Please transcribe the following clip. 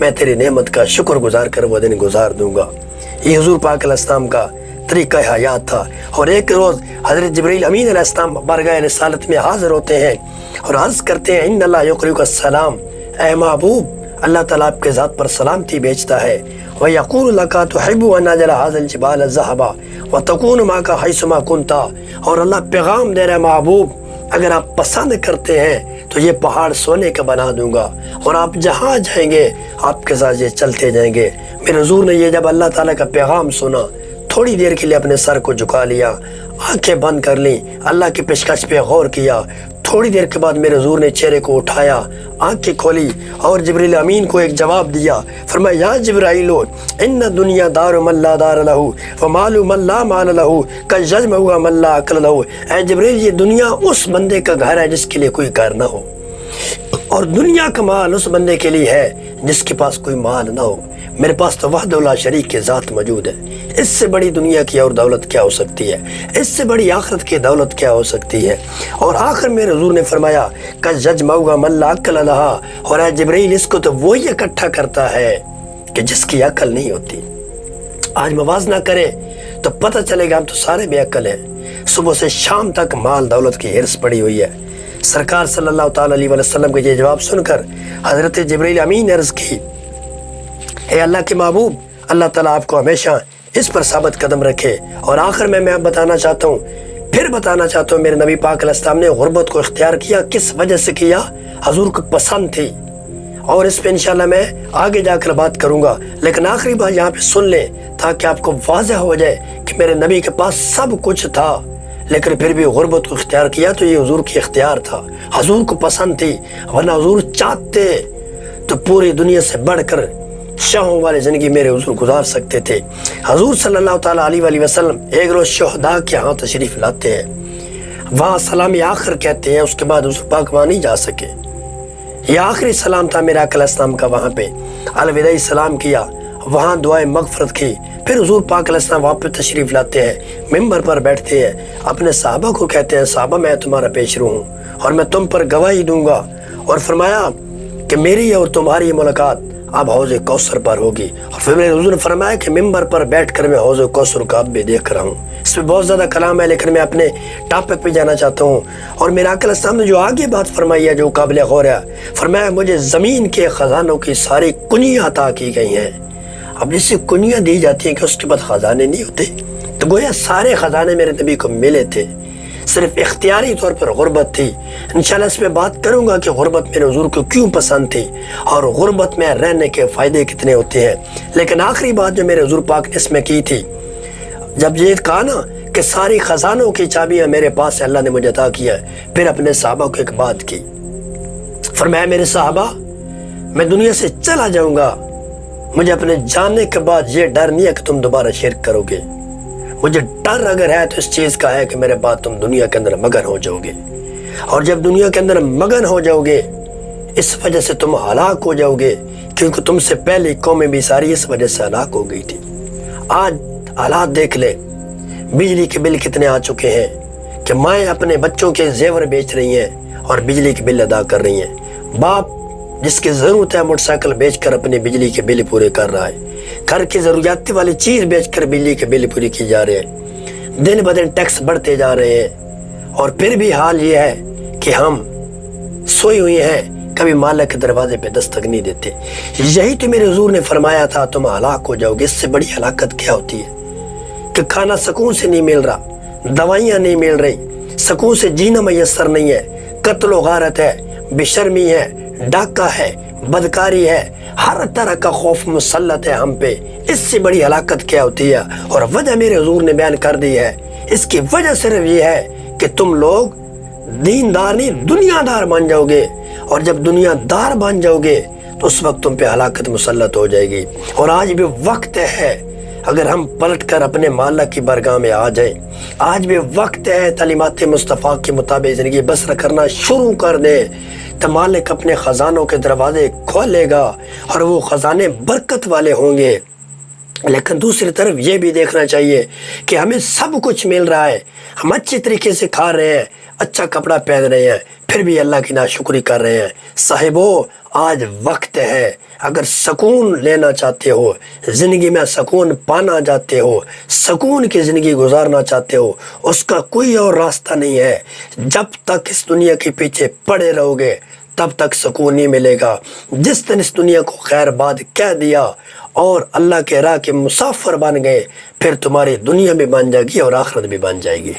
میں تیری نعمت کا شکر گزار کر وہ دن گزار دوں گا۔ یہ حضور پاک علیہ السلام کا طریقہ حیات تھا۔ اور ایک روز حضرت جبرائیل امین علیہ السلام بارگاہ رسالت میں حاضر ہوتے ہیں اور عرض کرتے ہیں ان اللہ یقرئک السلام، اے محبوب اللہ تعالیٰ آپ کے ذات پر سلامتی بھیجتا ہے۔ وَيَقُولُ لَكَ تُحِبُّ أَنْ أَجْعَلَ هَذَا الْجِبَالَ ذَهَبًا وَتَكُونُ مَعَكَ حَيْثُمَا كُنْتَ، اور اللہ پیغام دے رہا ہے محبوب اگر آپ پسند کرتے ہیں تو یہ پہاڑ سونے کا بنا دوں گا، اور آپ جہاں جائیں گے آپ کے ساتھ یہ چلتے جائیں گے۔ میرے حضور نے یہ جب اللہ تعالیٰ کا پیغام سنا تھوڑی دیر کے لیے اپنے سر کو جھکا لیا، آنکھیں بند کر لیں، اللہ کی پیشکش پہ غور کیا۔ تھوڑی دیر کے بعد میرے حضور نے چہرے کو اٹھایا، آنکھیں کھولی اور جبرائیل امین کو ایک جواب دیا۔ فرمایا یا جبرائیل ان دنیا دار من لا دار لہ ومال من لا مال لہ کالجمع من لا عقل لہ، اے جبرائیل یہ دنیا اس بندے کا گھر ہے جس کے لیے کوئی گھر نہ ہو، اور دنیا کا مال اس بندے کے لیے ہے جس کے پاس کوئی مال نہ ہو۔ میرے پاس تو وحدہ لا شریک کی ذات موجود ہے، اس سے بڑی دنیا کی اور دولت کیا ہو سکتی ہے، اس سے بڑی آخرت کی دولت کیا ہو سکتی ہے۔ اور آخر میرے حضور نے فرمایا کالجمع من لا عقل لہ، اور اے جبرائیل اس کو تو وہی اکٹھا کرتا ہے کہ جس کی عقل نہیں ہوتی۔ آج موازنہ کریں تو پتہ چلے گا ہم تو سارے بے عقل ہیں، صبح سے شام تک مال دولت کی ہرس پڑی ہوئی ہے۔ سرکار صلی اللہ تعالیٰ علیہ وسلم کا یہ جواب سن کر حضرت جبرائیل امین نے عرض کی اے اللہ کے محبوب اللہ تعالیٰ آپ کو ہمیشہ اس پر ثابت قدم رکھے۔ اور آخر میں بتانا چاہتا ہوں میرے نبی پاک علیہ السلام نے غربت کو اختیار کیا کس وجہ سے کیا؟ حضور کو پسند تھی، اور اس پہ انشاءاللہ میں آگے جا کر بات کروں گا، لیکن آخری بات یہاں پہ سن لیں تاکہ آپ کو واضح ہو جائے کہ میرے نبی کے پاس سب کچھ تھا لیکن پھر بھی غربت کو اختیار کیا تو یہ حضور کی اختیار تھا، حضور کو پسند تھی، ورنہ حضور چاہتے تو پوری دنیا سے بڑھ کر شاہوں والی زندگی میرے حضور گزار سکتے تھے۔ حضور صلی اللہ تعالیٰ علیہ وسلم ایک روز شہداء کے ہاں تشریف لاتے ہیں، وہاں سلام آخر کہتے ہیں، اس کے بعد حضور پاک وہاں نہیں جا سکے، یہ آخری سلام تھا میرا آقا علیہ السلام کا، وہاں پہ الوداعی سلام کیا، وہاں دعائیں مغفرت کی۔ پھر حضور پاک علیہ السلام وہاں پہ تشریف لاتے ہیں، ممبر پر بیٹھتے ہیں، اپنے صحابہ کو کہتے ہیں صحابہ میں تمہارا پیشرو ہوں اور میں تم پر گواہی دوں گا، اور فرمایا کہ میری اور تمہاری ملاقات اب حوض کوثر پر ہوگی۔ اور پھر میرے حضور نے فرمایا کہ ممبر پر بیٹھ کر میں حوض کوثر کا اب بھی دیکھ رہا ہوں۔ اس میں بہت زیادہ کلام ہے لیکن میں اپنے ٹاپک پہ جانا چاہتا ہوں، اور میرے آقا علیہ السلام نے جو آگے بات فرمائی ہے جو قابل غور ہے، فرمایا مجھے زمین کے خزانوں کی ساری کنیاں عطا کی گئی ہیں۔ اب جس سے کنیاں دی جاتی ہیں کہ اس کے بعد خزانے نہیں ہوتے، تو گویا سارے خزانے میرے نبی کو ملے تھے، صرف اختیاری طور پر غربت تھی۔ انشاءاللہ اس میں بات کروں گا کہ غربت میرے حضور کو کیوں پسند تھی اور غربت میں رہنے کے فائدے کتنے ہوتے ہیں۔ لیکن آخری بات جو میرے حضور پاک نے اس میں کی تھی، جب یہ کہا نا کہ ساری خزانوں کی چابیاں میرے پاس اللہ نے مجھے عطا کیا ہے، پھر اپنے صحابہ کو ایک بات کی، فرمایا میرے صحابہ میں دنیا سے چلا جاؤں گا، مجھے اپنے جانے کے بعد یہ ڈر نہیں ہے کہ تم دوبارہ شرک کرو گے، مجھے ڈر اگر ہے تو اس چیز کا ہے کہ میرے بعد تم دنیا کے اندر مگن ہو جاؤ گے، اور جب دنیا کے اندر مگن ہو جاؤ گے اس وجہ سے تم ہلاک ہو جاؤ گے، کیونکہ تم سے پہلے قومیں بھی ساری اس وجہ سے ہلاک ہو گئی تھی۔ آج حالات دیکھ لیں، بجلی کے بل کتنے آ چکے ہیں کہ مائیں اپنے بچوں کے زیور بیچ رہی ہیں اور بجلی کے بل ادا کر رہی ہیں، باپ جس کی ضرورت ہے موٹر سائیکل بیچ کر اپنے بجلی کے بل پورے کر رہا ہے، گھر کی ضروریات والی چیز بیچ کر بجلی کے بل پوری کی جا رہے ہیں، دن بدن ٹیکس بڑھتے جا رہے ہیں، اور پھر بھی حال یہ ہے کہ ہم سوئی ہوئی ہیں، کبھی مالک کے دروازے پہ دستک نہیں دیتے۔ یہی تو میرے حضور نے فرمایا تھا تم ہلاک ہو جاؤ گے، اس سے بڑی ہلاکت کیا ہوتی ہے کہ کھانا سکون سے نہیں مل رہا، دوائیاں نہیں مل رہی، سکون سے جینا میسر نہیں ہے، قتل و غارت ہے، بے شرمی ہے، ڈاکہ ہے، بدکاری ہے، ہر طرح کا خوف مسلط ہے ہم پہ، اس سے بڑی ہلاکت کیا ہوتی ہے۔ اور وجہ میرے حضور نے بیان کر دی ہے، اس کی وجہ صرف یہ ہے کہ تم لوگ دیندار نہیں دنیا دار بن جاؤ گے، اور جب دنیا دار بن جاؤ گے تو اس وقت تم پہ ہلاکت مسلط ہو جائے گی۔ اور آج بھی وقت ہے اگر ہم پلٹ کر اپنے مالک کی برگاہ میں آ جائیں، آج بھی وقت ہے تعلیمات مصطفیٰ کے مطابق زندگی بسر کرنا شروع کر دیں، تو مالک اپنے خزانوں کے دروازے کھولے گا اور وہ خزانے برکت والے ہوں گے۔ لیکن دوسری طرف یہ بھی دیکھنا چاہیے کہ ہمیں سب کچھ مل رہا ہے، ہم اچھی طریقے سے کھا رہے ہیں، اچھا کپڑا پہن رہے ہیں، پھر بھی اللہ کی ناشکری کر رہے ہیں۔ صاحبو، آج وقت ہے، اگر سکون لینا چاہتے ہو، زندگی میں سکون پانا چاہتے ہو، سکون کی زندگی گزارنا چاہتے ہو، اس کا کوئی اور راستہ نہیں ہے۔ جب تک اس دنیا کے پیچھے پڑے رہو گے تب تک سکون نہیں ملے گا۔ جس دن اس دنیا کو خیر بات کہہ دیا اور اللہ کے راہ کے مسافر بن گئے، پھر تمہاری دنیا بھی بن جائے گی اور آخرت بھی بن جائے گی۔